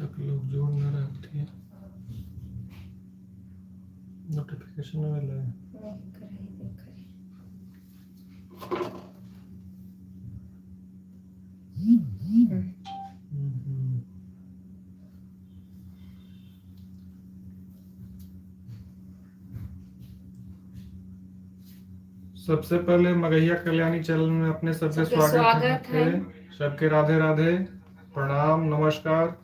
तक लोग जोड़ न रखती है, नोटिफिकेशन में मिला है। सबसे पहले मगहिया कल्याणी चैनल में अपने सबके स्वागत है। सबके राधे राधे, प्रणाम, नमस्कार।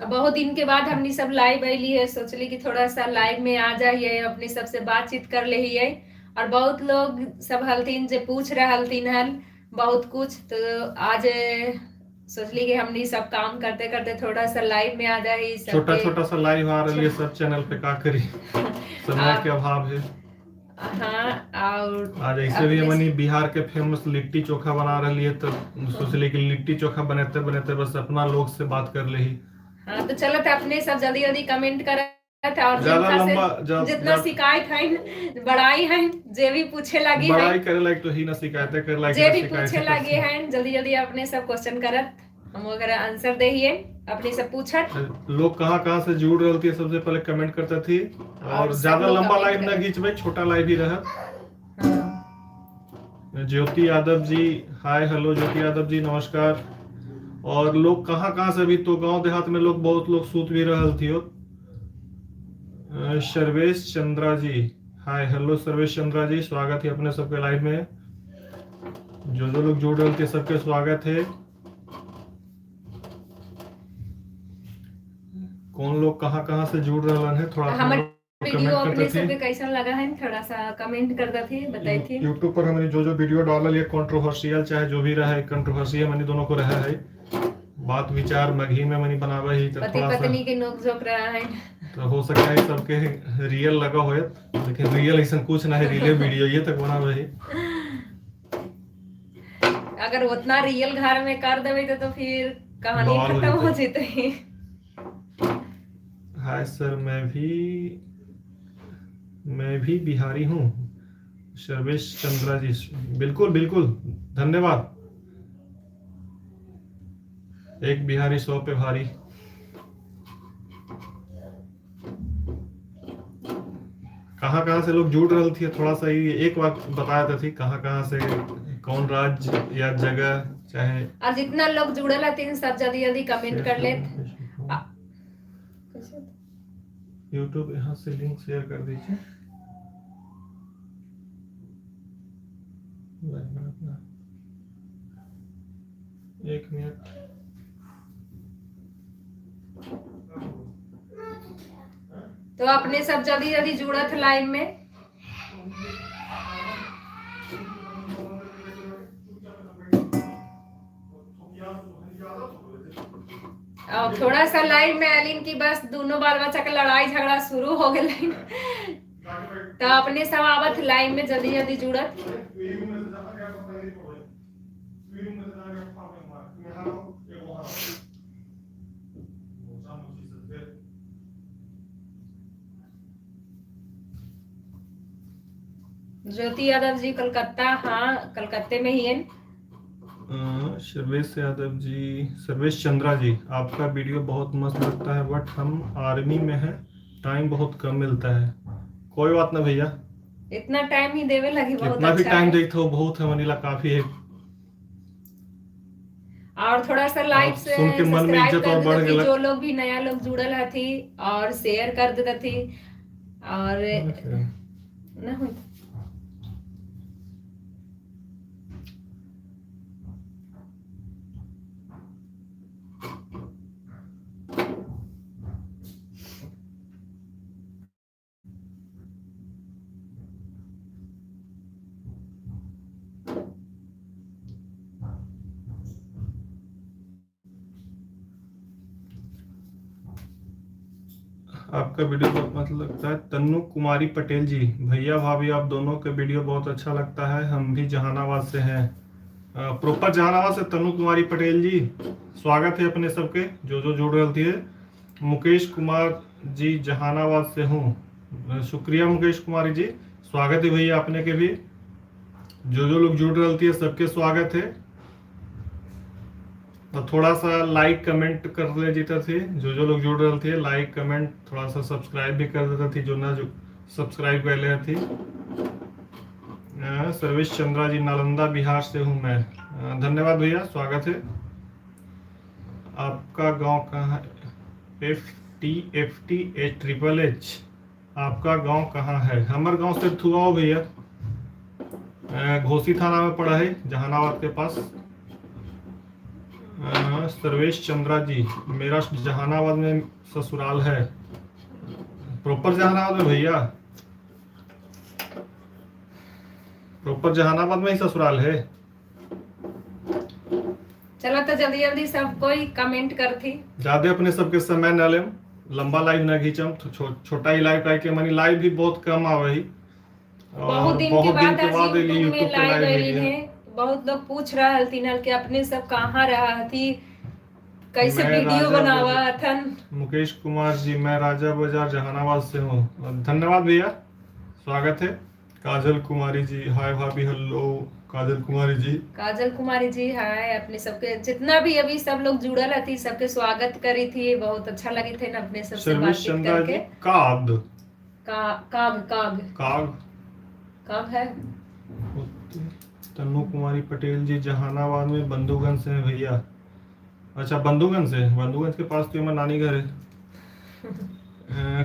बहुत दिन के बाद हमनी सब लाइव अली है, सोचली कि थोड़ा सा लाइव में आ जाइए, अपने सबसे बातचीत कर ले है। और बहुत लोग सब हलथिन जे पूछ रहे हलथिन हल बहुत कुछ, तो आज सोचली कि हमनी सब काम करते करते थोड़ा सा लाइव में आ जाए। छोटा छोटा सा लाइव आ रही है सब चैनल पे, का करी समय के अभाव है। हाँ, और आज ऐसे भी मनी बिहार के फेमस लिट्टी चोखा बना रही है, तो सोचली कि लिट्टी चोखा बनाते बनाते बस अपना लोग से बात कर ले। हाँ, तो चलो अपने सब जल्दी जल्दी कमेंट कर, और ज्यादा लंबा जितना शिकायत है बड़ाई है, जे भी पूछे लगे बड़ाई करे लायक तो ही ना शिकायत कर लायक, जे भी पूछे लगे हैं जल्दी जल्दी अपने सब क्वेश्चन करत, हम अगर आंसर दे अपने सब पूछत। लोग कहाँ कहाँ से जुड़ रही थी, सबसे पहले कमेंट करता थी। और ज्यादा लंबा लाइव ना खींचबे, छोटा लाइव ही रहा। ज्योति यादव जी, हाय हेलो ज्योति यादव जी, नमस्कार। और लोग कहाँ कहाँ से, भी तो गांव देहात में लोग बहुत लोग सूत भी रहा थी। सर्वेश चंद्रा जी, हाय हेलो सर्वेश चंद्रा जी, स्वागत है अपने सबके लाइव में। जो लोग जुड़ रहे थे सबके स्वागत है। कौन लोग कहाँ कहाँ से जुड़ रहे हैं, थोड़ा वीडियो अपने सबके कैसा लगा है थोड़ा सा कमेंट करते थे, बताई थे। यूट्यूब पर हमने जो वीडियो डाला है कंट्रोवर्शियल चाहे जो भी रहा है, कंट्रोवर्शियल मैंने दोनों को रहा है, बात विचार मघी में मैंने बनावा ही, तो पति पत्नी के नोक झोंक रहा है, तो हो सकता है सबके रियल लगा हो, लेकिन रियल ऐसा कुछ ना है, रियल वीडियो ये तक बना रही। अगर उतना रियल घर में कर देवे तो फिर कहानी खत्म हो जाती है। हाय सर, मैं भी बिहारी हूँ, सर्वेश चंद्रा जी, बिल्कुल बिल्कुल धन्यवाद। एक बिहारी 100 पे भारी। कहाँ कहाँ से लोग जुड़ रहे थे, थोड़ा सा ही एक बार बताया था थी, कहाँ कहाँ से, कौन राज्य या जगह चाहे। और जितना लोग जुड़े रहते सब जल्दी जल्दी कमेंट कर ले। यूट्यूब यहाँ से लिंक शेयर कर दीजिए। एक मिनट। तो अपने सब जल्दी जल्दी जुड़त लाइव में। और थोड़ा सा लाइव में एलिन की बस दोनों बाल बच्चा का लड़ाई झगड़ा शुरू हो गए, तो अपने सब आवत लाइव में जल्दी जल्दी जुड़त। ज्योति यादव जी कलकत्ता, हाँ कलकत्ते में ही है। सर्वेश यादव जी, सर्वेश चंद्रा जी, आपका वीडियो बहुत मस्त लगता है, बट हम आर्मी में हैं, टाइम बहुत कम मिलता है। कोई बात ना भैया, इतना टाइम ही देवे लगी, बहुत इतना भी टाइम देखते हो बहुत है, मनीला काफी है। और थोड़ा सा लाइक से सुन के मन में इज्जत और बढ़ गया। जो लोग भी नया लोग जुड़ल हथी और शेयर कर देते थी, और ना हो आपका वीडियो बहुत मस्त लगता है। तन्नू कुमारी पटेल जी, भैया भाभी आप दोनों का वीडियो बहुत अच्छा लगता है, हम भी जहानाबाद से हैं। प्रॉपर जहानाबाद से तन्नू कुमारी पटेल जी, स्वागत है अपने सबके जो जुड़ रहे थे। मुकेश कुमार जी, जहानाबाद से हूँ, शुक्रिया मुकेश कुमारी जी, स्वागत है भैया अपने के भी। जो लोग जुड़ रहे थे सबके स्वागत है। और थोड़ा सा लाइक कमेंट कर ले जीता थी जो लोग जुड़ रहे थे, लाइक कमेंट थोड़ा सा सब्सक्राइब भी कर देता थी जो सब्सक्राइब कर ले थी। सर्वेश चंद्रा जी, नालंदा बिहार से हूँ मैं। धन्यवाद भैया, स्वागत है। आपका गांव कहाँ है? FTFTH आपका गांव कहाँ है? हमारे गांव से थुआओ भैया, घोसी थाना में पड़ा है, जहानाबाद के पास। सर्वेश चंद्रा जी, मेरा जहानाबाद में ससुराल है। प्रॉपर जहानाबाद में भैया? प्रॉपर जहानाबाद में ही ससुराल है? चलो तो जल्दी जल्दी सब कोई कमेंट करती। ज्यादा अपने सबके समय न लेम, लंबा लाइव न खींचम, तो छोटा ही लाइव काहे के मनी लाइव भी बहुत कम आवे ही। बहुत दिन के बाद आज यूट्यूब में पे लाइव लाइव आइली है। बहुत लोग पूछ रहा हल्तीन कि अपने सब कहाँ रहा थी, कैसे मैं वीडियो राजा बनावा बाजार- थन। मुकेश कुमार जी, मैं राजा बाजार जहानाबाद से हूँ। धन्यवाद भैया, स्वागत है। काजल कुमारी जी, हाय भाभी, हेलो काजल कुमारी जी। काजल कुमारी जी हाय। अपने सबके जितना भी अभी सब लोग जुड़ल थी सबके स्वागत करी थी, बहुत अच्छा लगी थे ना अपने सबसे सर्वेश बातचीत चंद्रा करके। जी, काग काग काग काग काग है। तन्नू कुमारी पटेल जी, जहानाबाद में बंधुगंज से है भैया। अच्छा, बंधुगंज से? बंधुगंज के पास तो मेरा नानी घर है।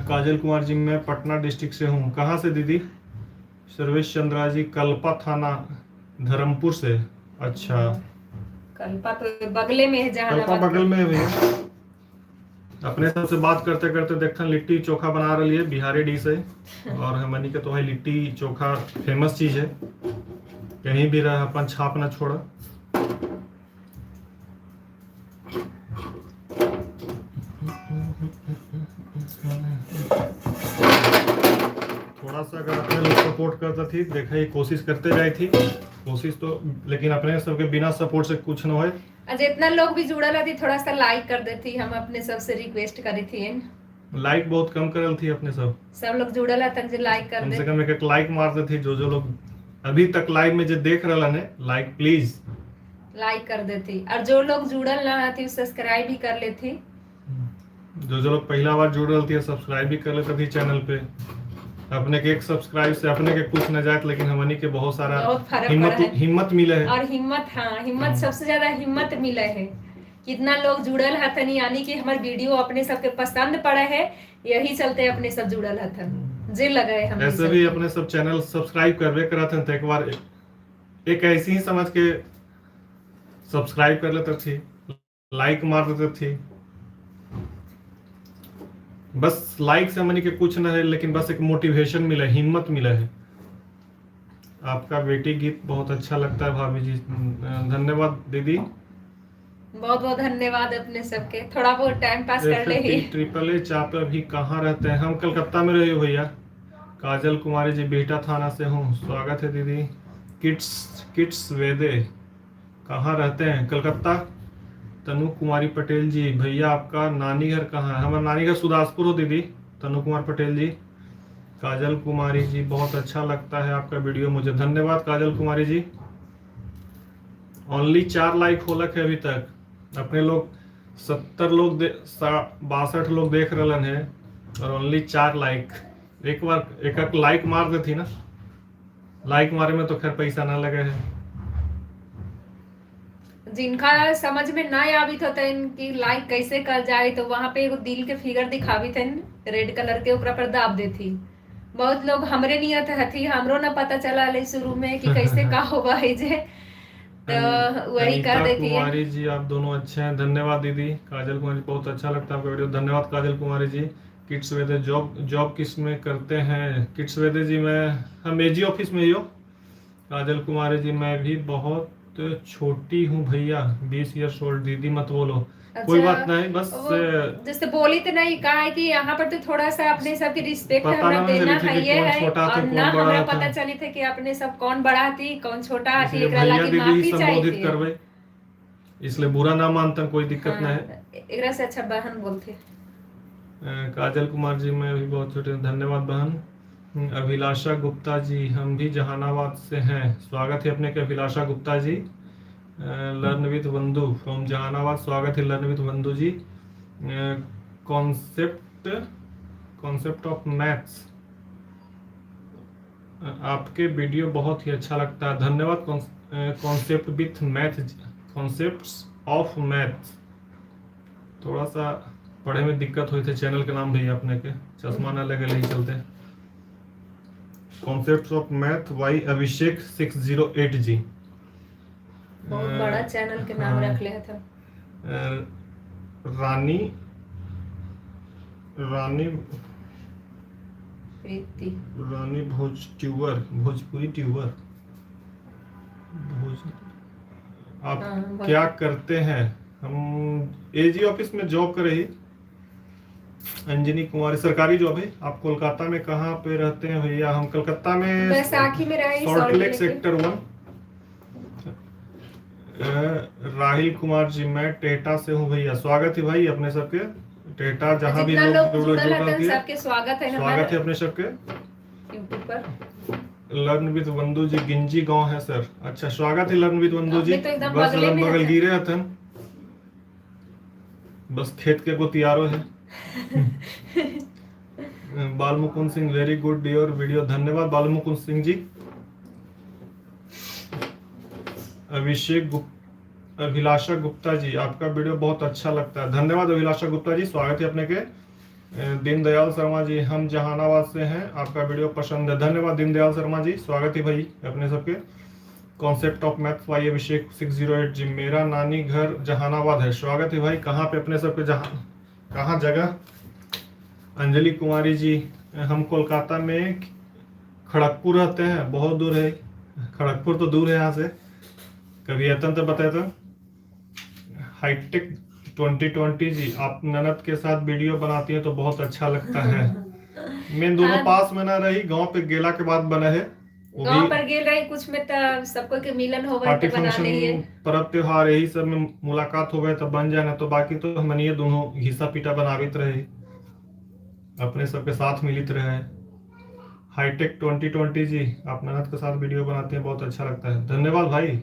काजल कुमार जी, मैं पटना डिस्ट्रिक्ट से हूँ। कहाँ से दीदी? सर्वेश चंद्रा जी, कल्पा थाना, धर्मपुर से। अच्छा, कल्पा तो बगले में है कल्पा जहानाबाद बगल में है भैया। अपने सबसे बात करते करते देखते लिट्टी चोखा बना रही है, बिहारी डिश है। और हमनी के तो है लिट्टी चोखा फेमस चीज है, कहीं भी रह अपन छाप ना छोड़ा। थोड़ा सा अगर अपने लोग सपोर्ट करता थी, देखा ही कोशिश करते जाए थी कोशिश तो, लेकिन अपने सबके बिना सपोर्ट से कुछ न हो। जितना लोग भी जुड़ल थी थोड़ा सा लाइक कर देती, हम अपने सबसे रिक्वेस्ट करी थी। लाइक बहुत कम करल थी अपने सब लोग जुड़ल तक जो लाइक कर कम दे। से कम एक लाइक मार देती। जो लोग अभी तक लाइव में जो देख रहा है, लाइक प्लीज लाइक कर देती, और जो लोग जुड़ल ना थी सब्सक्राइब भी कर लेती। जो लोग पहला बार जुड़ रही थी सब्सक्राइब भी कर लेते थी चैनल पे। अपने के एक सब्सक्राइब से अपने के कुछ न जात, लेकिन हमनी के बहुत सारा बहुत फर्क पड़ा है। हिम्मत मिले है। और हिम्मत, हाँ हिम्मत सबसे ज्यादा हिम्मत मिले है। कितना लोग जुड़ल हथन, यानी कि हमारे वीडियो अपने सबके पसंद पड़े है, यही चलते अपने सब जुड़ल हथन जे लगे हम। ऐसे भी अपने सब चैनल सब्सक्राइब करवे करत हैं, तो एक बार एक ऐसी ही समझ के सब्सक्राइब कर लेते थे, लाइक मार देते थे। बस लाइक से हमनी के कुछ न है, लेकिन बस एक मोटिवेशन मिला, हिम्मत मिला है। आपका बेटी गीत बहुत अच्छा लगता है भाभी जी। धन्यवाद दीदी, बहुत बहुत धन्यवाद अपने सबके। थोड़ा बहुत टाइम पास कर ले ही। FTFTH आप अभी कहाँ रहते हैं? हम कलकत्ता में रहे हो भैया। काजल कुमारी जी, बेटा थाना से हूँ। स्वागत है दीदी। किड्स वेदे, कहाँ रहते हैं? कलकत्ता। तनु कुमारी पटेल जी, भैया आपका नानी घर कहाँ है? हमारा नानी घर सुदासपुर हो दीदी। तनु कुमार पटेल जी। काजल कुमारी जी, बहुत अच्छा लगता है आपका वीडियो मुझे। धन्यवाद काजल कुमारी जी। ओनली 4 लाइक होलक है अभी तक। अपने लोग 70 लोग 62 लोग देख रहे हैं, और ओनली 4 लाइक। एक बार एक लाइक मार देती ना, लाइक मारे में तो खैर पैसा ना लगे है। जिनका समझ में ना आवित होता इनकी लाइक कैसे कर जाए, तो वहां पे एगो दिल के फिगर दिखावी थे रेड कलर के, ओकरा पर दाब देती। बहुत लोग हमरे नियत हथी, हमरो ना पता चला ले शुरू में कि कैसे का होगा है जे, तो वही कर देती है। कुमारी जी, आप दोनों अच्छे हैं। धन्यवाद दीदी। काजल कुमारी, बहुत अच्छा लगता है आपका वीडियो। धन्यवाद काजल कुमारी जी। किड्स वेदे, जॉब किस में करते हैं? किड्स वेदे जी, हम एजी ऑफिस में ही हो। काजल कुमारी जी, मैं भी बहुत छोटी हूँ भैया, 20 ईयर्स ओल्ड। दीदी मत बोलो। अच्छा, कोई बात नहीं, बस जैसे बोली तो नहीं, कहा है कि यहाँ पर तो थोड़ा सा अपने सब की रिस्पेक्ट पता हमें ना देना चली थी है, कि ये कौन है। छोटा था, और कौन ना बड़ा हमरा था। पता चली थे कि अपने सब कौन बड़ा थी कौन छोटा थी, इसलिए एकरा भैया लागी दीदी माफी संबोधित चाहिए। करवे, इसलिए बुरा ना मानता, कोई दिक्कत ना है। एकरा से अच्छा बहन बोलते। काजल कुमार जी, मैं भी बहुत छोटे। धन्यवाद बहन। अभिलाषा गुप्ता जी, हम भी जहानाबाद से हैं। स्वागत है अपने के अभिलाषा गुप्ता जी। लर्न विद बंधु फ्रॉम जहानाबाद, स्वागत है लर्न विद बंधु जी। कॉन्सेप्ट कॉन्सेप्ट ऑफ मैथ्स, आपके वीडियो बहुत ही अच्छा लगता है, धन्यवाद। Concept with math, concepts of maths, थोड़ा सा पढ़े में दिक्कत हुई थे, चैनल के नाम भैया अपने के चश्मा न लगे नहीं चलते। कॉन्सेप्ट्स ऑफ मैथ वाई अभिषेक 608 जी, बहुत बड़ा चैनल के नाम रख लिया था। रानी प्रीति रानी भोजपुरी ट्यूबर आप हाँ, क्या करते हैं? हम एजी ऑफिस में जॉब कर रही। अंजनी कुमारी, सरकारी जॉब है। आप कोलकाता में कहाँ पे रहते हैं भैया? हम कलकत्ता में बैसाखी में रही, Salt Lake sector 1। Rahil Kumar ji, मैं टेहटा से हूँ भैया, स्वागत है भाई अपने सबके। टेहटा जहाँ भी लोग जुड़ल हतन सबके स्वागत है अपने सबके यूट्यूब पर। लर्न विद बंधु जी, गिंजी गांव है सर। अच्छा, स्वागत है लर्न विद बंधु जी। तो एकदम बस बगले में बगल गिरे हतन, बस खेत के गोतियारो है। बाल Mukund Singh, very good your video, धन्यवाद बाल मुकुंद सिंह जी। अभिलाषा गुप्ता जी, आपका वीडियो बहुत अच्छा लगता है, धन्यवाद अभिलाषा गुप्ता जी, स्वागत है अपने के। दीनदयाल शर्मा जी, हम जहानाबाद से हैं, आपका वीडियो पसंद है, धन्यवाद दीनदयाल शर्मा जी, स्वागत है भाई अपने सबके। कॉन्सेप्ट ऑफ मैथ वाई अभिषेक 608 जी, मेरा नानी घर जहानाबाद है, स्वागत है भाई। कहाँ पे अपने सबके, कहाँ जगह? अंजलि कुमारी जी, हम कोलकाता में खड़गपुर रहते हैं, बहुत दूर है, खड़गपुर तो दूर है यहाँ से, कभी अतन तो बताए तो। हाईटेक 2020 जी, आप ननद के साथ वीडियो बनाती हैं तो बहुत अच्छा लगता है। मैं दोनों पास में ना रही, गांव पे गेला के बाद बना है, गांव पर गेल रही, कुछ में तो सबको के मिलन हो गए, बना लिए पर्व त्योहार यही सब में मुलाकात हो गए तो बन जाए ना, तो बाकी तो हम ये दोनों घिसा पीटा बनावित रहे, अपने सबके साथ मिलित रहे। हाईटेक 2020 जी, आप ननद के साथ वीडियो बनाते हैं, बहुत अच्छा लगता है, धन्यवाद भाई।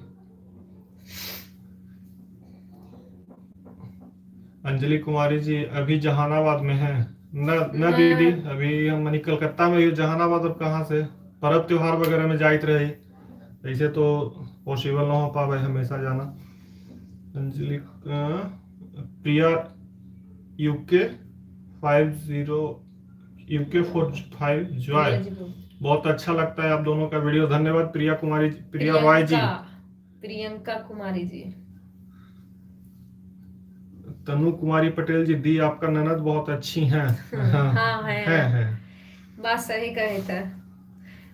अंजलि कुमारी जी, अभी जहानाबाद में है न दीदी, अभी हम मनी कलकत्ता में ही, जहानाबाद अब कहाँ से, पर्व त्योहार वगैरह में जाइत रहे, ऐसे तो पॉसिबल ना हो पावे हमेशा जाना। अंजलि प्रिया UK 45 जॉय, बहुत अच्छा लगता है आप दोनों का वीडियो, धन्यवाद प्रिया कुमारी, प्रिया वाई जी। प्रियंका कुमारी जी, तनु कुमारी पटेल जी, दी आपका ननद बहुत अच्छी हैं। हाँ है। बात सही कहे था,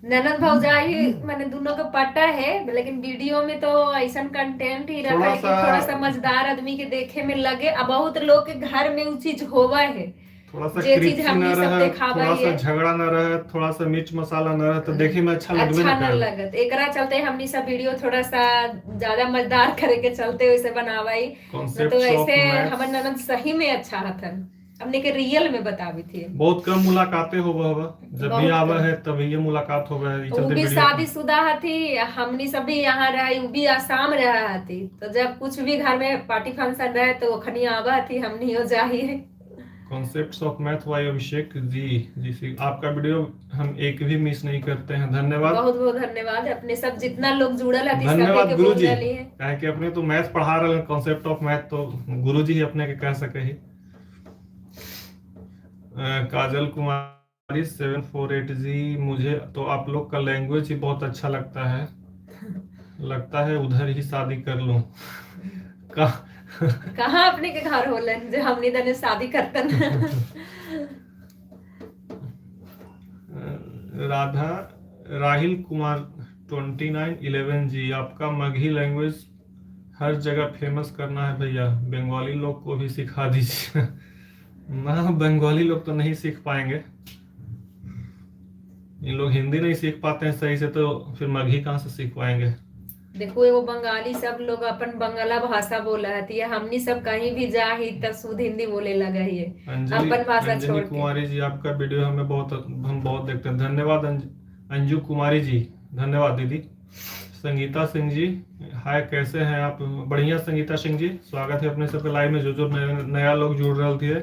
ननद भौजाई मैंने दोनों का पता है, लेकिन वीडियो में तो ऐसा कंटेंट ही रखा है कि थोड़ा समझदार आदमी के देखे में लगे। अब बहुत लोग के घर में वो चीज होवा है, थोड़ा सा चीज हमने सब दिखावा है, थोड़ा सा झगड़ा न रहे, थोड़ा सा मिर्च मसाला न रहे, तो देखे में अच्छा न लगत। एकरा चलते हमनी सब वीडियो थोड़ा सा ज्यादा मजेदार करे के चलते वैसे बनावाई, तो ऐसे हमर ननद सही में अच्छा हथन, हमने के रियल में बतावी थी। बहुत कम मुलाकातें होगा, जब भी आवा है तभी ये मुलाकात होगा है। वो भी शादीशुदा हथी, हमनी सब भी यहाँ रही, वो भी आसाम रहा हथी, तो जब कुछ भी घर में पार्टी फंक्शन रहे तो ओखनी आवा थी, हमनी हो जाइए। Concepts of math Y Abhishek ji, आपका वीडियो हम एक भी मिस नहीं करते हैं, धन्यवाद, बहुत बहुत धन्यवाद। अपने सब जितना लोग जुड़ल है, धन्यवाद गुरु जी, कहे कि अपने तो मैथ पढ़ा रहे हैं, कॉन्सेप्ट ऑफ मैथ तो गुरु जी ही अपने के कह सके ही। काजल कुमारी 748 जी, मुझे तो आप लोग का लैंग्वेज ही बहुत अच्छा लगता है उधर ही शादी कर लूं। कहाँ अपने के घर होलन जो हमने दने शादी करतन। राहिल कुमार 2911 जी, आपका मगही लैंग्वेज हर जगह फेमस करना है भैया, बंगाली लोग को भी सिखा दीजिए। ना, बंगाली लोग तो नहीं सीख पाएंगे, इन लोग हिंदी नहीं सीख पाते हैं सही से, तो फिर मगही कहाँ से सीख पाएंगे। देखो वो बंगाली सब लोग अपन बंगला भाषा बोला है, हमनी सब कहीं भी जा ही तब शुद्ध हिंदी बोले लगा ही है, अपन भाषा छोड़ के। कुमारी जी, आपका वीडियो हम बहुत देखते हैं, धन्यवाद अंजू कुमारी जी, धन्यवाद दीदी। संगीता सिंह जी, हाय, कैसे हैं आप? बढ़िया संगीता सिंह जी, स्वागत है अपने सबके लाइव में। जो नया लोग जुड़ रहे थे।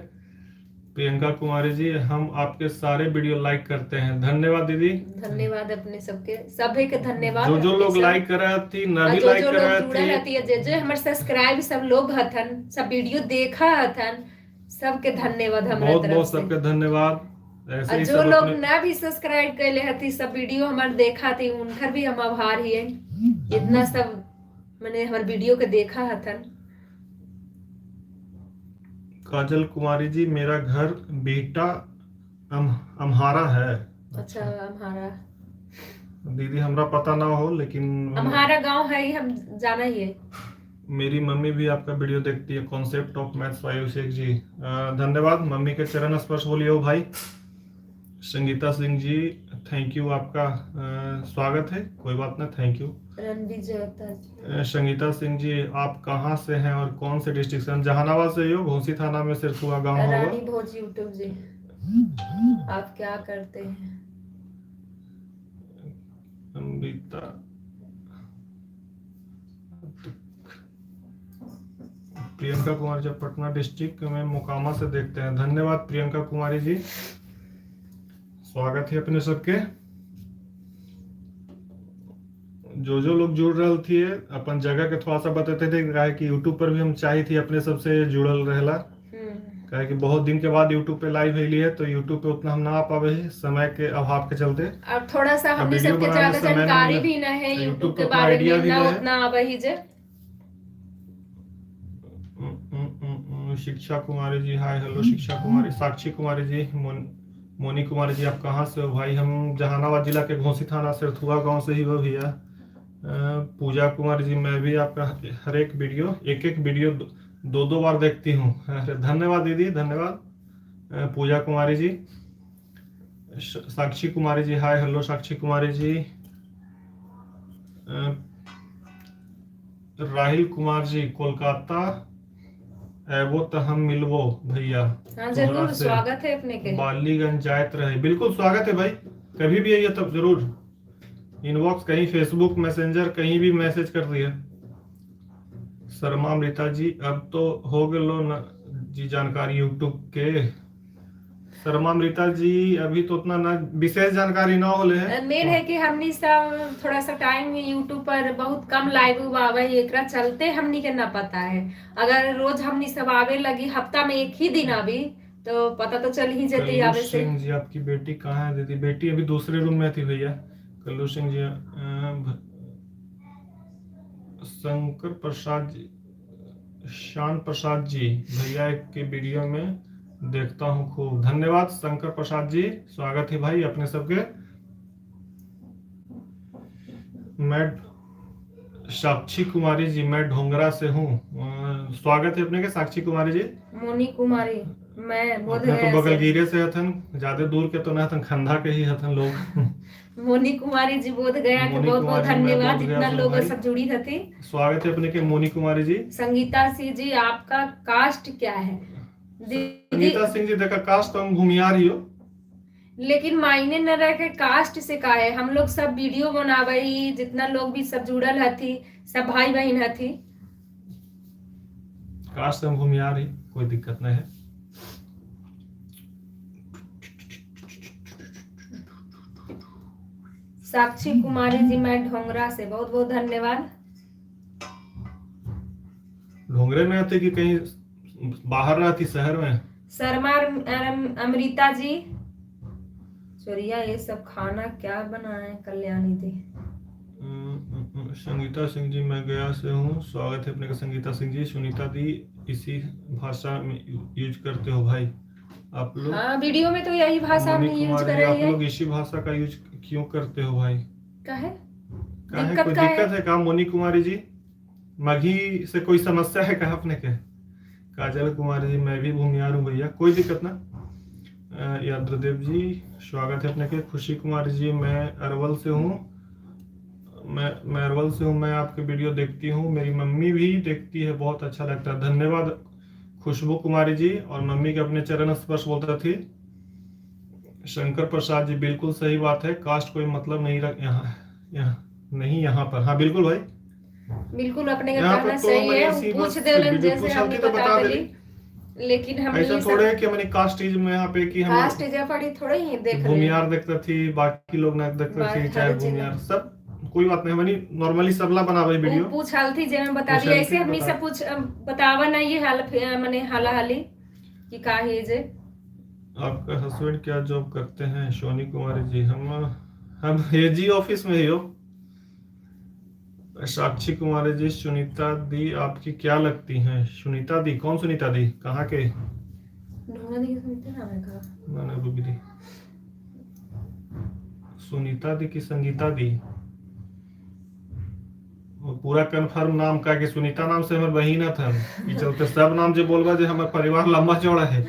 प्रियंका कुमारी जी, हम आपके सारे वीडियो लाइक करते हैं। धन्यवाद दीदी। धन्यवाद अपने सबके, सभी के धन्यवाद। जो अपने लोग सब- लाइक कर रहे थी, ना भी जो लाइक जो कर लोग रहे जुड़ल थे, रहती है, जो हमारे सब्सक्राइब सब लोग हथन, सब वीडियो देखा हथन, सबके धन्यवाद हमारे बहुत तरफ बहुत से। सबके धन्यवाद। ऐसे और ही जो सब लोग अपने ना भी सब्सक्राइब कैले हती, सब वीडियो हमारे देखा थी, उनकर भी हम आभार ही है। इतना सब मैंने हमारे वीडियो के देखा हथन। काजल कुमारी जी, मेरा घर बीटा अम्हारा है। अच्छा, हमारा दीदी हमरा पता ना हो, लेकिन हमारा गांव है ही, हम जाना ही है। मेरी मम्मी भी आपका वीडियो देखती है। कॉन्सेप्ट ऑफ मैथ्स 5 जी, धन्यवाद। मम्मी के चरण स्पर्श बोलिए हो भाई। संगीता सिंह जी, थैंक यू, आपका स्वागत है। कोई बात नहीं, थैंक यू। रणबीर जयता संगीता सिंह जी, आप कहाँ से हैं और कौन से डिस्ट्रिक्ट से? हम जहानाबाद से ही हो, घोसी थाना में सिरसुआ गांव रानी होगा। भोज यूट्यूब जी, आप क्या करते हैं? अमृता, प्रियंका कुमारी जी, पटना डिस्ट्रिक्ट में मोकामा से देखते हैं। धन्यवाद प्रियंका कुमारी जी, स्वागत है अपने सबके। जो लोग जुड़ रहे थे, अपन जगह के थोड़ा सा बताते थे, काहे कि यूट्यूब पर भी हम चाही थी अपने सबसे जुड़ल रहेला, काहे कि बहुत दिन के बाद यूट्यूब पे लाइव है लिए, तो यूट्यूब पे उतना हम ना आ पावे समय के अभाव के चलते। और थोड़ा सा हमने वीडियो सबके बनाने में ज्यादा समय जानकारी नहीं भी ना है तो यूट्यूब पे के उतना बारे आइडिया में, भी ना नहीं है। उतना आवे जे। शिक्षा कुमारी जी, हाय हेलो शिक्षा कुमारी। साक्षी कुमारी जी, मोनी कुमारी जी, आप कहाँ से हो भाई? हम जहानाबाद जिला के घोसी थाना सिरथुआ गांव से ही हो भैया। पूजा कुमारी जी, मैं भी आपका हर एक वीडियो एक वीडियो दो बार देखती हूँ। धन्यवाद दीदी, धन्यवाद। पूजा कुमारी जी। साक्षी कुमारी जी, हाय हेलो साक्षी कुमारी जी। राहिल कुमार जी, कोलकाता एगो तो हम मिलबो भैया। हाँ जरूर, स्वागत है अपने के। बालीगंज जायत रहे, बिल्कुल स्वागत है भाई। कभी भी आइए तब जरूर। इनबॉक्स कहीं फेसबुक मैसेंजर कहीं भी मैसेज कर दिए। शर्मा अमृता जी, अब तो हो गलो न जी जानकारी यूट्यूब के। शर्मा अमृता जी, अभी तो उतना ना विशेष जानकारी ना होले है। मेन है कि हमनी सब थोड़ा सा टाइम यूट्यूब पर बहुत कम लाइव आवे, एकरा चलते हमनी के ना पता है। अगर रोज हमनी सब आवे लगी, हफ्ता में एक ही दिन आवी, तो पता तो चल ही जाती कल्लू आवे से। सिंह जी, आपकी बेटी कहाँ है दीदी? बेटी अभी दूसरे रूम में थी भैया। कल्लू सिंह जी, शंकर प्रसाद जी, शान प्रसाद जी, भैया के वीडियो में देखता हूँ खूब। धन्यवाद शंकर प्रसाद जी, स्वागत है भाई अपने सबके। मैं साक्षी कुमारी जी, मैं ढोंगरा से हूँ। स्वागत है अपने के साक्षी कुमारी जी। मोनी कुमारी, मैं बोध अपने तो गया बगल से। गिरे से हथन, ज्यादा दूर के तो ना हथन, खंधा के ही हथन लोग। मोनी कुमारी जी बोध गया के मोनी बहुत बहुत कुमारी, मैं धन्यवाद, बोध गया जितना से लोग भाई। सब जुड़ी थी। स्वागत है अपने के मोनी कुमारी जी। संगीता सिंह जी, आपका कास्ट क्या है? दीदी, संगीता सिंह जी, देखा कास्ट तो हम भूमियार ही हो। लेकिन मायने न रह के कास्ट से का है, हम लोग सब वीडियो बनावे ही, जितना लोग भी सब जुड़ल हथी, सब भाई बहन हथी। कास्ट से हम भूमियार ही, कोई दिक्कत नहीं है। साक्षी कुमारी जी, मैं ढोंगरा से, बहुत बहुत धन्यवाद। ढोंगरे में आते कि कहीं बाहर रहती शहर में? शर्मा अमृता जी, चोरिया, ये सब खाना क्या बनाए कल्याणी दी? संगीता सिंह जी, मैं गया से हूँ, स्वागत है अपने का संगीता सिंह जी। सुनीता दी, इसी भाषा में यूज करते हो भाई आप लोग? हाँ, वीडियो में तो यही भाषा हम यूज कर रहे आप हैं। लोग इसी भाषा का यूज क्यों करते हो भाई? काहे? काहे, दिक्कत कोई का है? दिक्कत है का मोनी कुमारी जी? मघी से कोई समस्या है क्या अपने के? काजल कुमारी जी, मैं भी भूमियार हूँ भैया, कोई दिक्कत ना। याद्रदेव जी, स्वागत है अपने के। खुशी कुमारी जी, मैं अरवल से हूँ। मैं अरवल से हूँ, मैं आपके वीडियो देखती हूँ, मेरी मम्मी भी देखती है, बहुत अच्छा लगता है। धन्यवाद खुशबू कुमारी जी, और मम्मी के अपने चरण स्पर्श बोलता थी। शंकर प्रसाद जी, बिल्कुल सही बात है, कास्ट कोई मतलब नहीं रख यहाँ नहीं यहाँ पर, हाँ बिल्कुल भाई, बिल्कुल अपने का यहाँ पर कहना तो सही मैंने है, ऐसी पूछ बस देलन वीडियो जैसे पूछा हमने थी तो बता बता देली, देली। लेकिन हमने ऐसा ये थोड़े सब है कि मैंने कास्टिज में यहाँ पे कि हम कास्ट जा पड़ी थोड़े ही देख ले। भूमियार देखते थी, बाकी लोग ना देखते बात थी, हर चाहे जिला भूमियार सब, कोई बात नहीं, मैंने नॉर्मली सबला बना भाई वीडियो पूछाल थी जे मैं बता पूछल दिया, थी ऐसे हमनी बता। सब पूछ बतावा ना ये हाल माने हाला हाली कि का है जे। आपका हस्बैंड क्या जॉब करते हैं सोनी कुमारी जी? हम एजी ऑफिस में ही हो। साक्षी कुमारी जी, सुनीता दी आपकी क्या लगती हैं? सुनीता दी कौन? सुनीता दी कहाँ के? ढूंढा दी सुनते ना मैं कहा मैंने रुक दी, सुनीता दी की संगीता दी? वो पूरा कंफर्म नाम का कि सुनीता नाम से हमर बहिन था, ई चलते सब नाम जो बोलबा जे हमर परिवार लंबा चौड़ा है।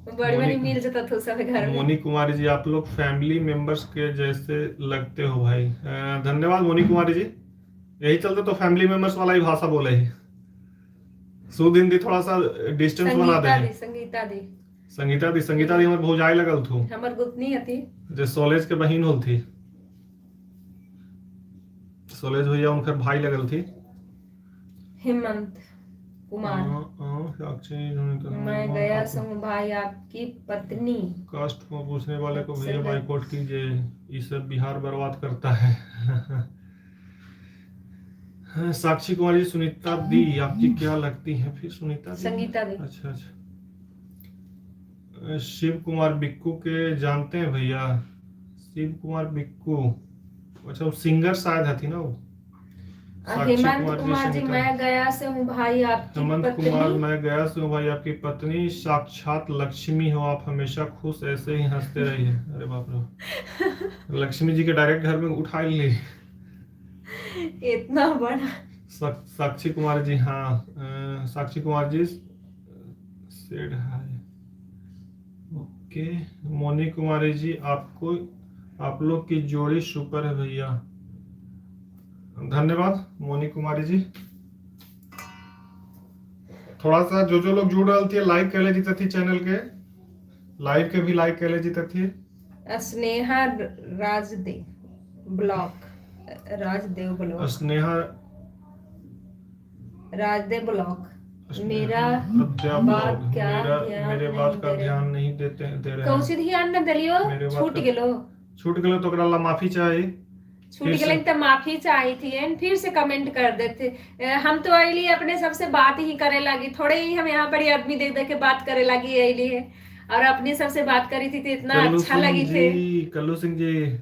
बड़ी बड़ी मिल जाता था सब घर में। मोनी कुमारी जी, आप लोग फैमिली मेंबर्स के जैसे लगते हो भाई। धन्यवाद मोनी कुमारी जी, यही चलते तो फैमिली मेंबर्स वाला ही भाषा बोले ही, शुद्ध हिंदी थोड़ा सा डिस्टेंस बना दे। संगीता दी संगीता दी हमर भौजाई लगल थू, हमर गुतनी हती जे सोलेज के बहिन होल थी, सोलेज भैया उनकर भाई लगल थी। हेमंत कुमार, मैं गया संग भाई आपकी पत्नी। कास्ट को पूछने वाले को भैया बाइकआउट कीजिए, ये सब बिहार बर्बाद करता है। साक्षी कुमारी जी, सुनीता दी आपकी क्या लगती है? फिर सुनीता दी, संगीता दी। अच्छा अच्छा। शिव कुमार बिक्कू के जानते हैं भैया? शिव कुमार बिक्कू, अच्छा वो सिंगर शायद थी ना वो। हेमंत कुमार जी, मैं गया से हूँ भाई आपकी हेमंत पत्नी। कुमार, मैं गया से हूँ भाई आपकी पत्नी, साक्षात लक्ष्मी हो आप, हमेशा खुश ऐसे ही हंसते रहिए। अरे बाप रे, लक्ष्मी जी के डायरेक्ट घर में उठा ली। इतना बड़ा साक्षी कुमार जी, हाँ साक्षी कुमार जी सेड हाय, ओके। मोनी कुमारी जी, आपको आप लोग की जोड़ी सुपर है भैया। धन्यवाद मोनी कुमारी जी। थोड़ा सा जो लोग जुड़ रहे थे लाइक कर ले जीते थी, चैनल के लाइव के भी लाइक कर ले जीते थी। Sneha Rajdev blog, Rajdev blog, Sneha Rajdev blog. मेरा बात क्या मेरे बात का ध्यान नहीं दे रहे कौन सी ध्यान न दलियो, छूट गेलो तो ओकरा ला माफी चाहिए, छूट गेलन तो माफी चाहिए थी एंड फिर से कमेंट कर देते। हम तो अली अपने सबसे बात ही करे लगी, थोड़े ही हम यहाँ पर आदमी देख देख के बात करे लगी अली है, और अपनी सबसे बात करी थी तो इतना अच्छा लगी थे। कल्लू सिंह जी,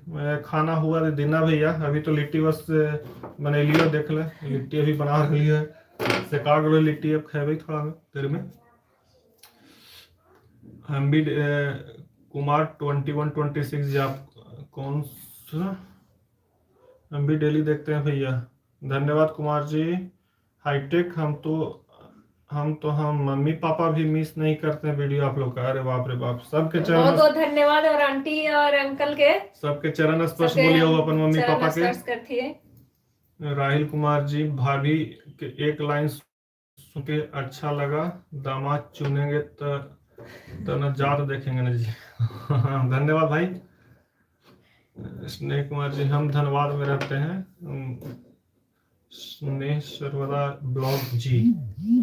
खाना हुआ देना भैया, अभी तो लिट्टी बस बने लियो, देख ले लिट्टी अभी बना रही है, सेका गलो लिट्टी, अब खेबे थोड़ा देर में। हम भी कुमार 2126 जी, आप कौन सा? हम भी डेली देखते हैं भैया, धन्यवाद कुमार जी। हाईटेक, हम मम्मी पापा भी मिस नहीं करते हैं वीडियो आप लोग का। अरे बाप रे बाप, सबके चरण बहुत बहुत धन्यवाद, और आंटी और अंकल के सबके चरण स्पर्श बोलिए हो अपन मम्मी पापा के। करती है। राहिल कुमार जी, भाभी के एक लाइन सुन के अच्छा लगा, दामाद चुनेंगे तो न जात देखेंगे न जी। धन्यवाद भाई। स्नेह कुमार जी, हम धनबाद में रहते हैं। स्नेह सर्वदा ब्लॉग जी,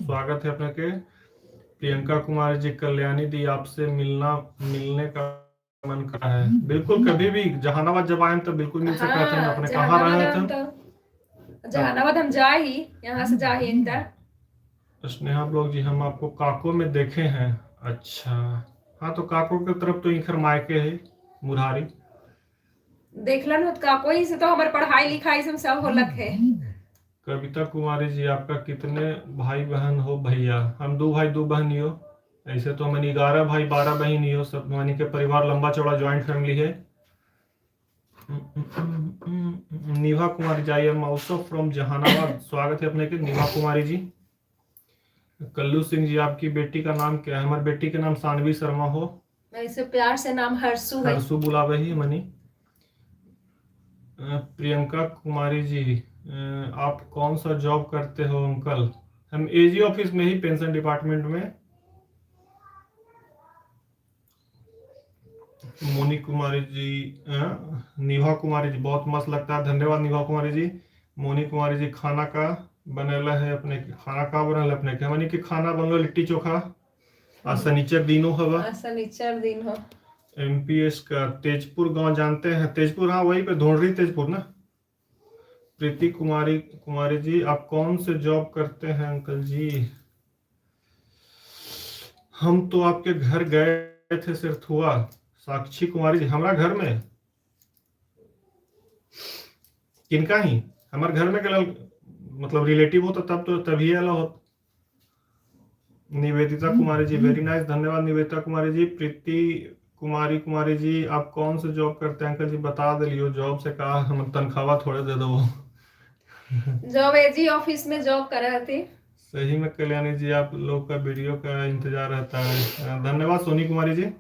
स्वागत है अपने के। प्रियंका कुमार जी, कल्याणी दी आपसे मिलने का मन कर रहा है। बिल्कुल, कभी भी जहानाबाद जब आए तो बिल्कुल मिल सकते थे। अपने कहाँ रहे थे? जहानाबाद हम जा ही, यहाँ से जा ही स्नेहा ब्लॉग जी, हम आपको काको में देखे हैं। अच्छा, हाँ तो काको की तरफ तो इखर मायके है मुरारी। देखलन हो काको ही से तो हमारे पढ़ाई लिखाई सब होलक है। कविता कुमारी जी, आपका कितने भाई बहन हो भैया? हम 2 भाई 2 बहन हो। ऐसे तो हमारी 11 भाई 12 बहन हो। सब हमारी के परिवार लंबा चौड़ा ज्वाइंट फैमिली है। Nibha Kumari ji, I am also from Jehanabad, स्वागत है अपने के निभा कुमारी जी। कल्लू सिंह जी, आपकी बेटी का नाम क्या है? हमारी बेटी का नाम सानवी शर्मा हो, ऐसे प्यार से नाम हर्षु है। हर्षु बुलावे ही मनी। प्रियंका कुमारी जी, आप कौन सा जॉब करते हो अंकल? हम एजी ऑफिस में ही, पेंशन डिपार्टमेंट में। मोनी कुमारी जी, निभा कुमारी जी बहुत मस्त लगता है, धन्यवाद निभा कुमारी जी। मोनी कुमारी जी खाना का बनेला है अपने के, खाना का बनल है अपने के, हमनी के खाना बनलो लिट्टी चोखा आज शनिचर दिनो हवा। शनिचर दिन हो। एमपीएस का तेजपुर गांव जानते हैं, तेजपुर, हाँ वहीं पे ढूंढ तेजपुर ना। प्रीति कुमारी कुमारी जी आप कौन से जॉब करते हैं अंकल जी? हम तो आपके घर गए थे सिर्फ हुआ। साक्षी कुमारी जी हमारा घर में किनका ही, हमारे घर में गलल मतलब रिलेटिव हो तो तब तो तभी अला हो। निवेदिता कुमारी जी वेरी नाइस, धन्यवाद निवेदिता कुमारी जी। प्रीति कुमारी कुमारी जी आप कौन से जॉब करते हैं अंकल जी बता दिलियो, जॉब से कहा हम तनख्वाह थोड़े दे दो। जॉब एजी ऑफिस में जॉब कर रहे थे। सही में कल्याणी जी आप लोग का वीडियो का इंतजार रहता है, धन्यवाद सोनी कुमारी जी।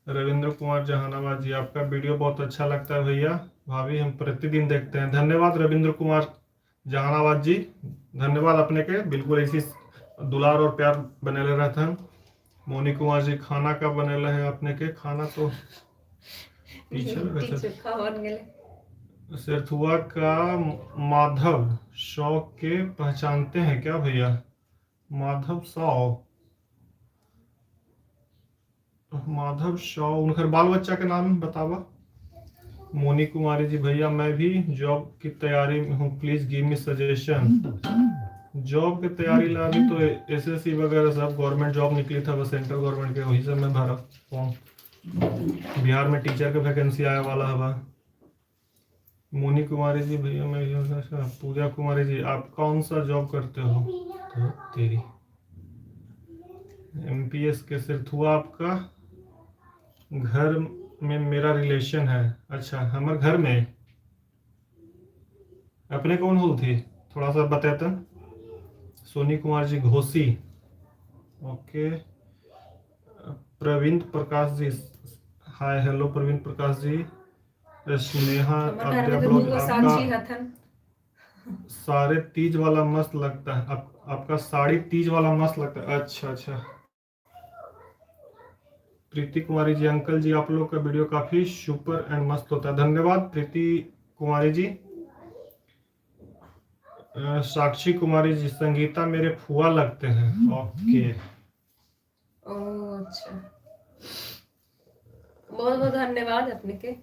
रविंद्र कुमार जहानाबाद जी आपका वीडियो बहुत अच्छा लगता है भैया, भाभी हम प्रतिदिन देखते हैं, धन्यवाद रविंद्र कुमार जहानाबाद जी, धन्यवाद अपने के, बिल्कुल ऐसी दुलार और प्यार बनेले रहता है। मोनी कुमार जी खाना का बनेला है अपने के, खाना तो पीछे लिट्टी चोखा बन गेले। सिरथुआ का माधव शौक के पहचानते हैं क्या भैया? माधव साव, माधव शॉ उनकर बाल बच्चा के नाम बतावा। मोनी कुमारी जी भैया मैं भी जॉब की तैयारी में हूँ, please give me suggestion. Job की तैयारी ला अभी तो एसएससी वगैरह सब गवर्नमेंट जॉब निकली था, बस सेंट्रल गवर्नमेंट के, वही सब मैं भरा फॉर्म। बिहार में टीचर का वैकेंसी आया वाला है। मोनी कुमारी जी भैया मैं, पूजा कुमारी जी आप कौन सा जॉब करते हो? तो तेरी एमपीएस के सिर्फ हुआ आपका घर में मेरा रिलेशन है। अच्छा हमारे घर में अपने कौन हो थी थोड़ा सा बताते। Soni Kumar ji Ghosi, okay. Praveen Prakash ji hi hello Praveen Prakash ji. Sneha हमारे घर आद्या में तो ब्लॉग दूगो आपका साक्षी हथन। सारे तीज वाला मस्त लगता है, आपका साड़ी तीज वाला मस्त लगता है। अच्छा अच्छा। प्रीति कुमारी जी अंकल जी आप लोग का वीडियो काफी सुपर एंड मस्त होता है, धन्यवाद प्रीति कुमारी जी। साक्षी कुमारी जी संगीता मेरे फुआ लगते हैं, ओके। ओह अच्छा, बहुत बहुत धन्यवाद अपने के।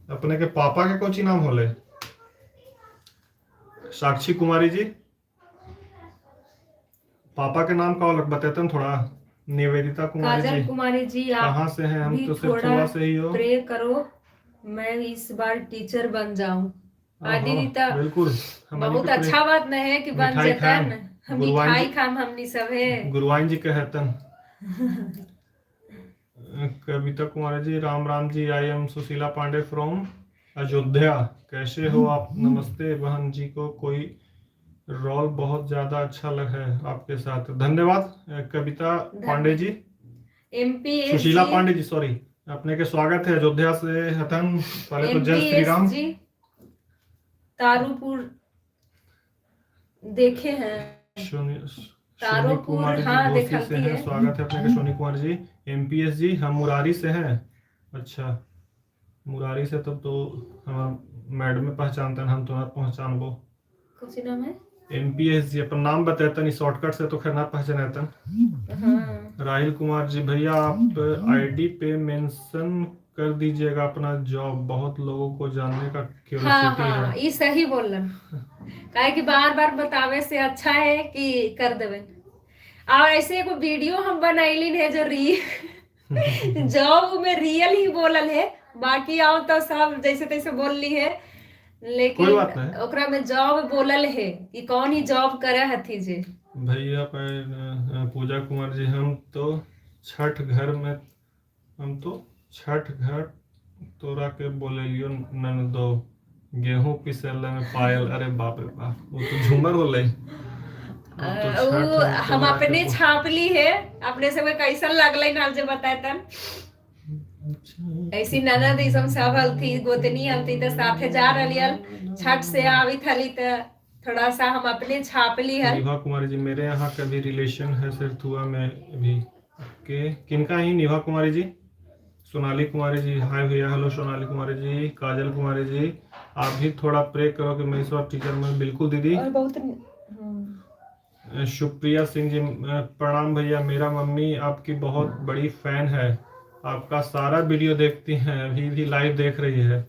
अपने के पापा के कोची नाम होले? साक्षी कुमारी जी पापा के नाम का अलग बताते हैं थोड़ा। निवेदिता कुमारी काजल जी कुमारी जी आप कहाँ से हैं? हम भी तो सिर्फ थोड़ा थोड़ा से ही हो। प्रे करो मैं इस बार टीचर बन जाऊं। दीदी बिल्कुल हमारी बहुत के प्रे अच्छा बात नहीं है कि बन मिठाई जाता खाम, है ना, गुरुवाइन मिठाई जी खाम हमनी सब है। गुरुवाइन जी कहतन। Kavita Kumari ji Ram Ram ji, I am Sushila Pandey from Ayodhya, कैसे हो आप? नमस्ते बहन जी को कोई रोल बहुत ज्यादा अच्छा लगा है आपके साथ, धन्यवाद कविता पांडे जी। एमपीएस सुशीला जी, पांडे जी सॉरी, अपने के स्वागत है अयोध्या से हतन। पहले तो जय श्री एमपीएस राम। जी तारूपुर देखे हैं, सोनी कुमार जी हाँ घोसी से देखलती हैं, है। स्वागत है अपने के सोनी कुमार जी। एमपीएस जी हम मुरारी से हैं। अच्छा मुरारी से, तब तो हम मैडम में पहचानते हैं, हम तो ना पहचानबो। कौन सी नाम है? एमपीएस जी अपन नाम बताते नहीं, शॉर्टकट से तो खैर ना पहचानता। हाँ राहिल कुमार जी भैया आप आईडी पे मेंशन कर दीजिएगा अपना जॉब, बहुत लोगों को जानने का हाँ क्यूरियोसिटी है। हाँ ये सही बोलन, काहे कि बार बार बतावे से अच्छा है कि कर देवे। और ऐसे एगो वीडियो हम बनैलिन है जो जॉब में रियल ही बोलल है, बाकी आओ तो सब जैसे तैसे बोल ली है, कोई लेकिन बात नहीं ओकरा में जॉब बोलल है कि कौन ही जॉब करे हथी जे। भैया पूजा कुमार जी हम तो छठ घर में, हम तो छठ घर तोरा के बोले लियो ननदो, गेहूं पिसले में पायल, अरे बाप रे बाप वो तो झूमर बोले। हम अपने छापली है, अपने सब कैसन लगल नाल जे बतातन। ऐसी ननद ई सब हलती गोतनी हलती तो साथे जा रलियल, छठ से आवी थली तो थोड़ा सा हम अपने छापली है। निभा कुमारी जी मेरे यहाँ का भी रिलेशन है सिरथुआ में भी के, किनका ही? निभा कुमारी जी सोनाली कुमारी जी हाय भैया। हेलो सोनाली कुमारी जी। काजल कुमारी जी आप भी थोड़ा प्रे करो कि मैं इस बार टीचर में। बिल्कुल दीदी। और बहुत सुप्रिया सिंह जी प्रणाम भैया। मेरा मम्मी आपकी बहुत बड़ी फैन है, आपका सारा वीडियो देखती हैं, अभी भी लाइव देख रही है।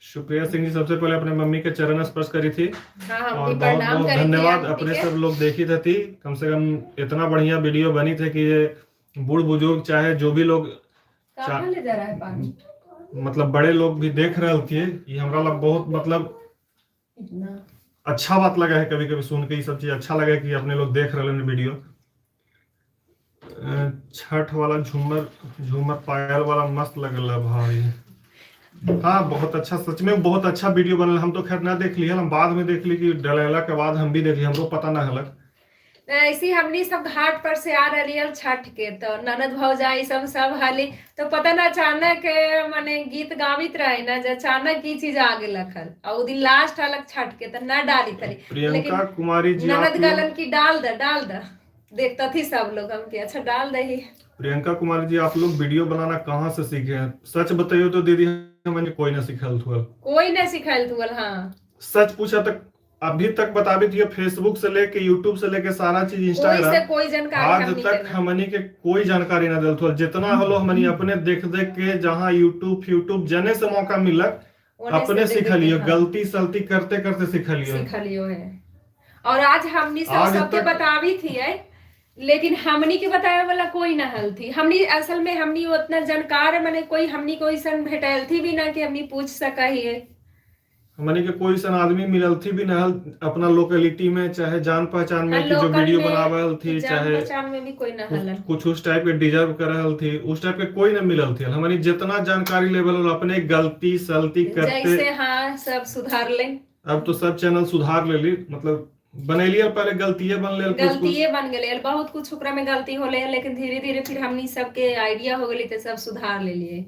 सुप्रिया सिंह जी सबसे पहले अपने मम्मी के चरण स्पर्श करी थी हाँ, हम और भी बहुत प्रणाम बहुत करी थी धन्यवाद। आप अपने के। सब लोग देखी थी, कम से कम इतना बढ़िया वीडियो बनी थे कि ये बूढ़ बुजुर्ग चाहे जो भी लोग कहाँ ले जा रहा है पानी? मतलब बड़े लोग भी देख रहे थे। ये हमरा लग बहुत मतलब इतना अच्छा बात लगा है, कभी कभी सुन के ये सब चीज अच्छा लगा कि अपने लोग देख रहे हैं वीडियो। छठ वाला झूमर झूमर पायल वाला मस्त लगल भाई। हाँ बहुत अच्छा, सच में बहुत अच्छा वीडियो बनल। हम तो खैर ना देख लिया, हम बाद में देख ली कि डलेला के बाद हम भी देख ली, हमको पता ना हलक। ऐसी हमनी सब घाट पर से आ रही है छठ के, तो ननद भौजाई सब हाली, तो पता ना अचानक माने गीत गावित रहे ना, जो अचानक की चीज आगे लखल और उ दिन लास्ट अलग छठ के तो ना डाली थी, प्रियंका लेकिन कुमारी जी आप ननद लोग, गलन की डाल द देखता थी सब लोग हम के अच्छा डाल दे ही। प्रियंका कुमारी जी आप लोग वीडियो बनाना कहाँ से सीखे हैं? सच बताइयो तो दीदी, मैंने कोई ना सिखाल थुअल। कोई ना सिखाइल तुअल। हाँ सच पूछा तक अभी तक बता भी थी, फेसबुक से लेके यूट्यूब से लेके सारा चीज कोई इंस्टाग्राम, से कोई जानकारी आज हमनी तक के ना। हमनी के कोई जानकारी ना दिल। जितना हलो हमनी अपने देख देख के, जहाँ यूट्यूब जने से मौका मिलक ओने अपने से सीख देख के, लियो, हाँ गलती सलती करते करते सीख लियो। सिखलियो है। और आज हमनी सब आज सबके तक बतावी थी है, लेकिन हमनी के बतावे वाला कोई ना हल थी। हमनी असल में हमनी उतना जानकार माने कोई हमनी कोई सन भेटल थी भी ना कि हमनी पूछ सका ही है। हमनी के कोई सन आदमी मिलल थी भी ना अपना लोकेलिटी में, चाहे जान पहचान में कि जो लोकल वीडियो में बनावल थी, जान चाहे पहचान में भी कोई ना हलन। कुछ उस टाइप के डिजर्व कर रहल थी, उस टाइप के कोई ना मिलल थी। हमनी जितना जानकारी लेवल अपने गलती सलती करते, जैसे हाँ सब सुधार ले। अब तो सब चैनल सुधार लेली, मतलब बनैली और पहले गलतिये बन लेल कुछ कुछ। गलतिये बन गए बहुत कुछ ओकरा में गलती होले, लेकिन धीरे धीरे फिर हमनी सबके आइडिया हो गई तो सब सुधार ले लिए।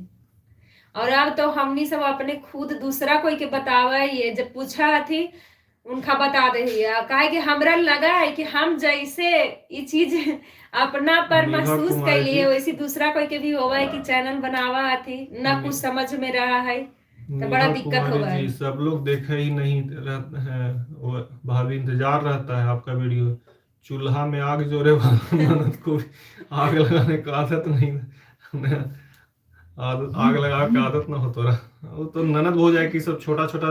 और अब तो हमनी सब अपने खुद दूसरा कोई के बतावे, ये जब पूछा थी उनका बता दे काहे कि हमरा लगा है कि हम जैसे ये चीज अपना पर नेहा महसूस कुमारी कैलिए, जी, वैसी दूसरा कोई के भी होगा है कि चैनल बनावा थी ना कुछ समझ में रहा है तो बड़ा नेहा दिक्कत होगा कुमारी है। जी सब लोग देखे ही नहीं रहते हैं, वो भाभी इंतजार रहता है आपका वीडियो। चूल्हा में आग जोरे वाला ननद को आग लगाने का आदत नहीं, आग लगा के आदत ना हो तो रहा। वो तो ननद हो जाए कि सब छोटा छोटा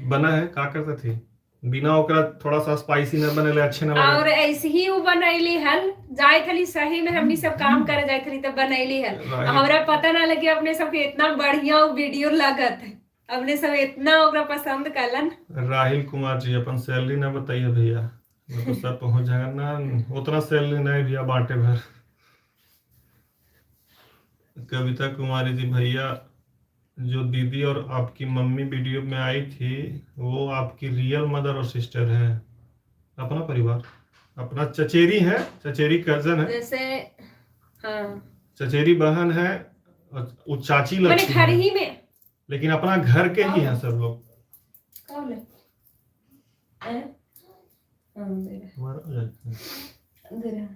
बना है, का करते थे बिना ओकरा थोड़ा सा स्पाइसी न बनेले अच्छे न लगे। और ऐसे ही वो बनैली हल जाए थली, सही में हमनी सब काम करे जाए थली तो बनैली हल। हमरा पता ना लगे अपने सबके इतना बढ़िया वीडियो लगत है, अपने सब इतना ओकरा पसंद कलन। राहिल कुमार जी अपन सैलरी ना बताइए भैया, मैं तो सब पहुंच जाएगा ना, उतना सैलरी नहीं भैया बांटे भर। कविता कुमारी जी भैया जो दीदी और आपकी मम्मी वीडियो में आई थी वो आपकी रियल मदर और सिस्टर है, अपना परिवार, अपना चचेरी है, चचेरी कजन है, जैसे हाँ चचेरी बहन है, और वो चाची मैंने लगती घर है, ही में लेकिन अपना घर के ही हैं सब लोग। कौन है? दे रहा।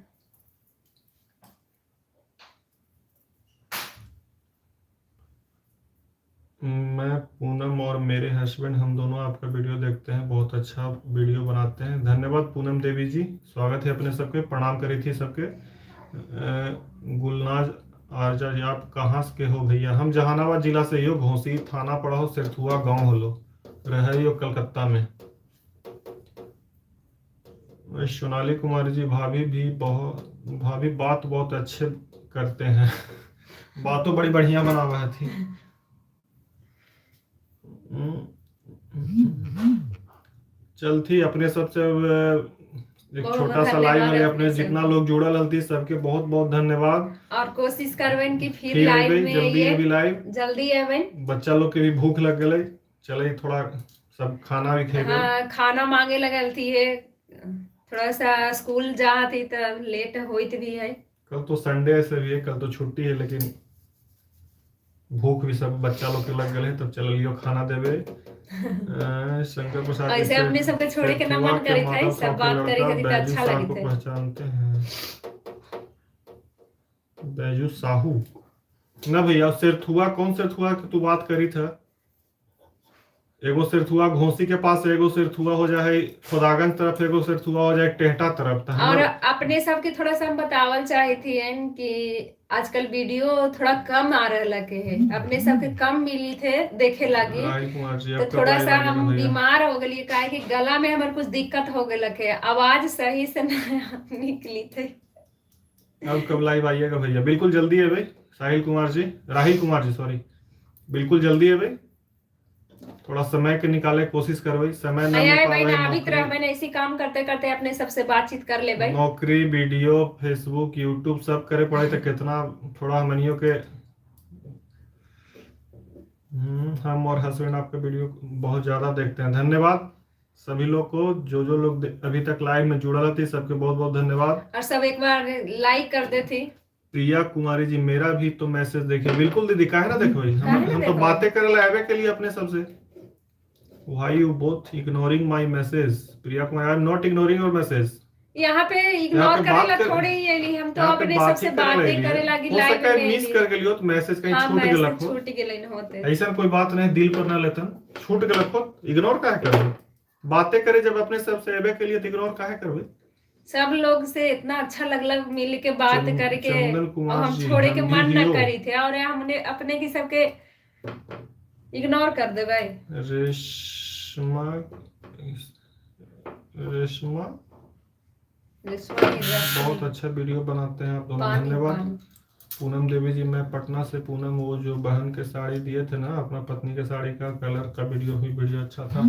मैं पूनम और मेरे हस्बैंड हम दोनों आपका वीडियो देखते हैं, बहुत अच्छा वीडियो बनाते हैं। धन्यवाद पूनम देवी जी, स्वागत है अपने सबके, प्रणाम करी थी सबके। गुलनाज आरजा जी आप कहाँ के हो भैया? हम जहानाबाद जिला से हो, घोसी थाना पड़ा हो, सिरथुआ गांव हो लो, रहे हो कलकत्ता में। सोनाली कुमारी जी भाभी बात बहुत अच्छे करते हैं, बातों बड़ी बढ़िया बना हुआ थी। चलती अपने सबसे एक छोटा सा लाइव में अपने जितना लोग जुड़ल हल्ती सबके बहुत बहुत धन्यवाद। और कोशिश करबेन कि फिर फिर लाइव अबे में जल्दी अभी लाइव, जल्दी आवेन। बच्चा लोग के भी भूख लग गए, चले थोड़ा सब खाना भी खेगे। हाँ खाना मांगे लगल थी है, थोड़ा सा स्कूल जा थी तो लेट होइत भी है। कल तो संडे से भी है, कल तो छुट्टी है, लेकिन भूख भी सब बच्चा लोग के लग गए, तब चल लियो खाना देवे। शंकर प्रसाद ऐसे अपने सबके छोड़े के ना मन करे थे, सब बात करे के तो अच्छा लगे थे। पहचानते हैं बैजू साहू, ना भैया सिरथुआ कौन सिरथुआ की तू बात करी था? एगो सिरथुआ घोसी के पास, एगो सिरथुआ हो जाए खुदागंज तरफ, एगो सिरथुआ हो जाए टेहटा तरफ। तो और हमर अपने सबके थोड़ा सा हम बतावल चाहे थी कि आजकल वीडियो थोड़ा कम आ रहा लगे है, अपने सबके कम मिली थे देखे लगी। राहिल कुमार जी तो आपका थोड़ा भाई सा लगे ना हम भैया। बीमार हो गए, काहे कि गला में हमारे कुछ दिक्कत हो गए है, आवाज सही से न निकली थे। अब कब लाइव आइएगा भैया? बिल्कुल जल्दी है भाई। साहिल कुमार जी, राहिल कुमार जी सॉरी, बिल्कुल जल्दी है भाई। थोड़ा समय के निकाले कोशिश कर भाई, समय न मिल आया पा भाई रहा ना है। अभी तरह नौकरी, मैंने इसी काम करते करते अपने सबसे बातचीत कर ले भाई। नौकरी, वीडियो, फेसबुक, यूट्यूब सब करे पड़े तो कितना थोड़ा हमनियों के। हम और हस्बैंड आपके वीडियो बहुत ज्यादा देखते हैं। धन्यवाद सभी लोग को, जो लोग अभी तक लाइव में जुड़ा रहती, सबके बहुत बहुत धन्यवाद। और सब एक बार लाइक कर दे थी। प्रिया कुमारी जी, मेरा भी तो मैसेज देखिए। बिल्कुल दीदी, काहे ना देखो भाई, काहे ना हम तो देखो? बातें करे लाए के लिए अपने सबसे। Why you both ignoring my message? Priya Kumar, I am not ignoring your message. यहाँ पे यहाँ इग्नोर पे करे बात ला कर, थोड़े ही अली, हम तो यहाँ पे अपने बात सबसे ही करे बातें लिए। करे लागी हो लाइव सका है में मिस अली। कर गेलियो तो मैसेज कहीं हाँ छूट गेल मैसेज रखो। छूट गेल होते। ऐसा कोई बात नहीं, दिल पर ना लेतन, छूट गेल रखो, इग्नोर काहे करबे? बातें करे जब अपने सबसे एबे के लिए तो इग्नोर काहे करबे? सब लोग से इतना अच्छा लगल मिल के बात करके, चंदन और कुमार हम जी, छोड़े के हम भी मन न हियो। करी थे, और हमने अपने की सबके इग्नोर कर दे भाई। रेशमा, रेशमा बहुत अच्छा वीडियो बनाते हैं आप दोनों, धन्यवाद। पूनम देवी जी, मैं पटना से। पूनम, वो जो बहन के साड़ी दिए थे ना, अपना पत्नी के साड़ी का कलर का वीडियो भी वीडियो अच्छा था।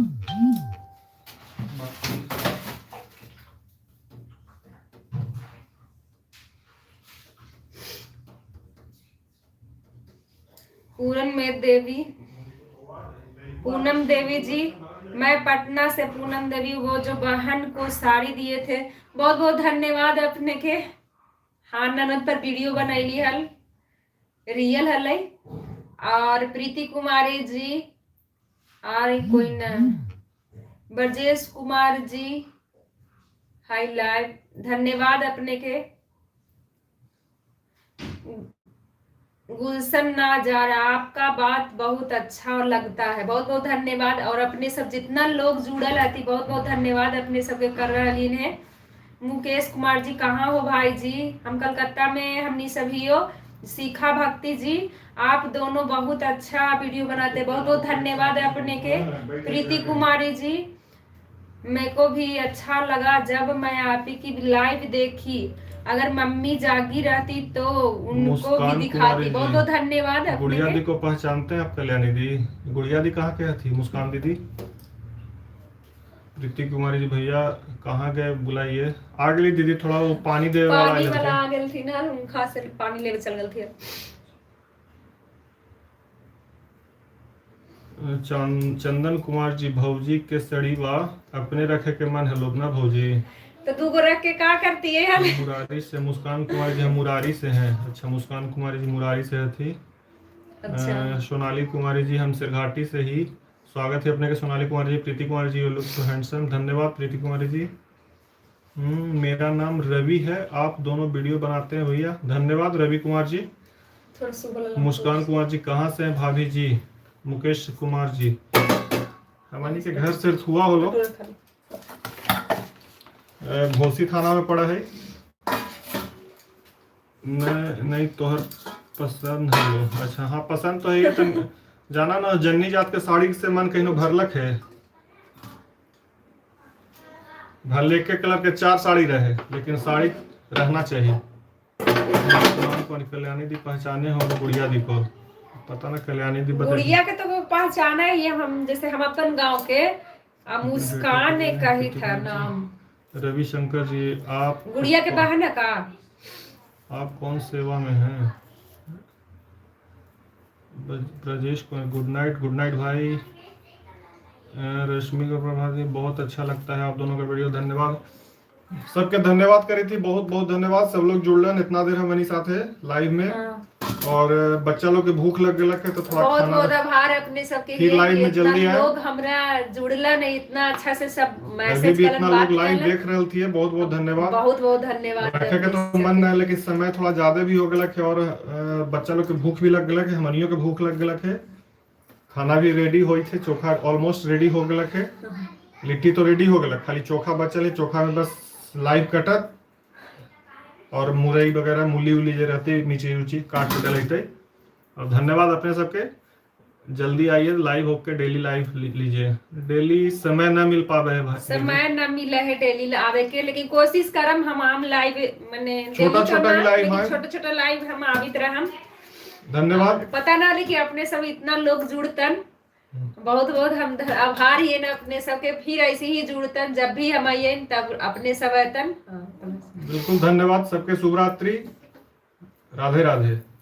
पूनम देवी जी, मैं पटना से पूनम देवी, वो जो बहन को साड़ी दिए थे, बहुत बहुत धन्यवाद अपने के। हाँ ननद पर वीडियो बनैली हल, रियल हल। और प्रीति कुमारी जी, और कोई न ब्रजेश कुमार जी, हाई लाइव, धन्यवाद अपने के। गुलशन नाजारा, आपका बात बहुत अच्छा लगता है, बहुत बहुत धन्यवाद। और अपने सब जितना लोग जुड़ल रहती, बहुत बहुत धन्यवाद अपने सबके कर रही है। मुकेश कुमार जी, कहाँ हो भाई जी? हम कलकत्ता में, हमनी सभी हो। शिखा भक्ति जी, आप दोनों बहुत अच्छा वीडियो बनाते, बहुत बहुत धन्यवाद अपने के। प्रीति कुमारी जी, मेरे को भी अच्छा लगा जब मैं आप ही की लाइव देखी, अगर मम्मी जागी रहती तो उनको भी दिखाती। बहुत बहुत धन्यवाद। गुड़िया दी को पहचानते हैं आप? कल्याणी दी, गुड़िया दी कहाँ के थी? मुस्कान दीदी। प्रीति कुमारी जी, भैया कहाँ गए, बुलाइए। आ गई दीदी, थोड़ा वो पानी दे वाला आ गई थी ना, उनका से पानी लेवे चल गई थी। चंदन कुमार जी, भौजी के सड़ी बा अपने रखे के मन है लोग ना भौजी, तो तू को रख के क्या करती है? मुरारी से। मुस्कान कुमारी जी, हम मुरारी से हैं। अच्छा, मुस्कान कुमारी जी मुरारी से थी। अच्छा। सोनाली कुमारी जी, हम सिरघाटी से ही। स्वागत है अपने के सोनाली कुमारी जी। प्रीति Kumari ji, you look so handsome, धन्यवाद प्रीति कुमारी जी। मेरा नाम रवि है, आप दोनों वीडियो बनाते हैं भैया, धन्यवाद रवि कुमार जी। मुस्कान कुमार जी, कहाँ से हैं भाभी जी? मुकेश कुमार जी, हमारी के घर से हुआ हो लोग, घोसी थाना में पड़ा है। नहीं तोहर पसंद है लो। अच्छा हाँ, पसंद तो है ये तो जाना ना, जन्नी जात के साड़ी से मन कहीं भरलक है। भले के कलर के 4 साड़ी रहे, लेकिन साड़ी रहना चाहिए। कल्याणी दी पहचाने हो गुड़िया दी को? पता ना कल्याणी दी, गुड़िया के तो वो पहचाना है, हम जैसे हम अपन गांव के मुस्कान ने कही था नाम। रविशंकर जी, आप गुड़िया के बहन है का? आप कौन सेवा में हैं? ब्रजेश को गुड नाइट भाई। रश्मि का प्रभात जी, बहुत अच्छा लगता है आप दोनों का वीडियो, धन्यवाद। सबके धन्यवाद करी थी, बहुत बहुत धन्यवाद। सब लोग जुड़ लें, इतना देर हमारी साथ है लाइव में। और बच्चा लोग के भूख लग गया है तो थोड़ा बहुत खाना बहुत आभार अपने सबके फिर लिए लाइव कि में इतना जल्दी आए। लोग हमरा जुड़ला नहीं, इतना अच्छा से सब अभी मैसेज भी करन, इतना बात लोग लाइव करन। देख रहे थी, बहुत बहुत धन्यवाद। बहुत बहुत धन्यवाद रखे के अपने तो मन सबके। है, लेकिन समय थोड़ा ज्यादा भी हो गया है और बच्चा लोग के भूख भी लग गया है, हमनियों के भूख लग गया है। खाना भी रेडी हुई थे, चोखा ऑलमोस्ट रेडी हो गया है, लिट्टी तो रेडी हो गया, खाली चोखा बचल है। चोखा में बस लाइव कटत और मुरई वगैरह मूली उली जो रहती नीचे उची काट के डलते। और धन्यवाद अपने सबके। जल्दी आइए, लाइव होके डेली लाइव लीजिए। डेली समय ना मिल पावे है भाई, समय न मिला है डेली आवे के, लेकिन कोशिश करम हम आम लाइव माने छोटा-छोटा भी लाइव है। छोटा छोटा लाइव हम आवित रहम। धन्यवाद। पता ना कि अपने सब इतना लोग जुड़तन, बहुत बहुत हम आभार ही है ना अपने सबके। फिर ऐसे ही जुड़तन, जब भी हम आइए तब अपने सब अतन। बिल्कुल धन्यवाद सबके। शुभ रात्रि, राधे राधे।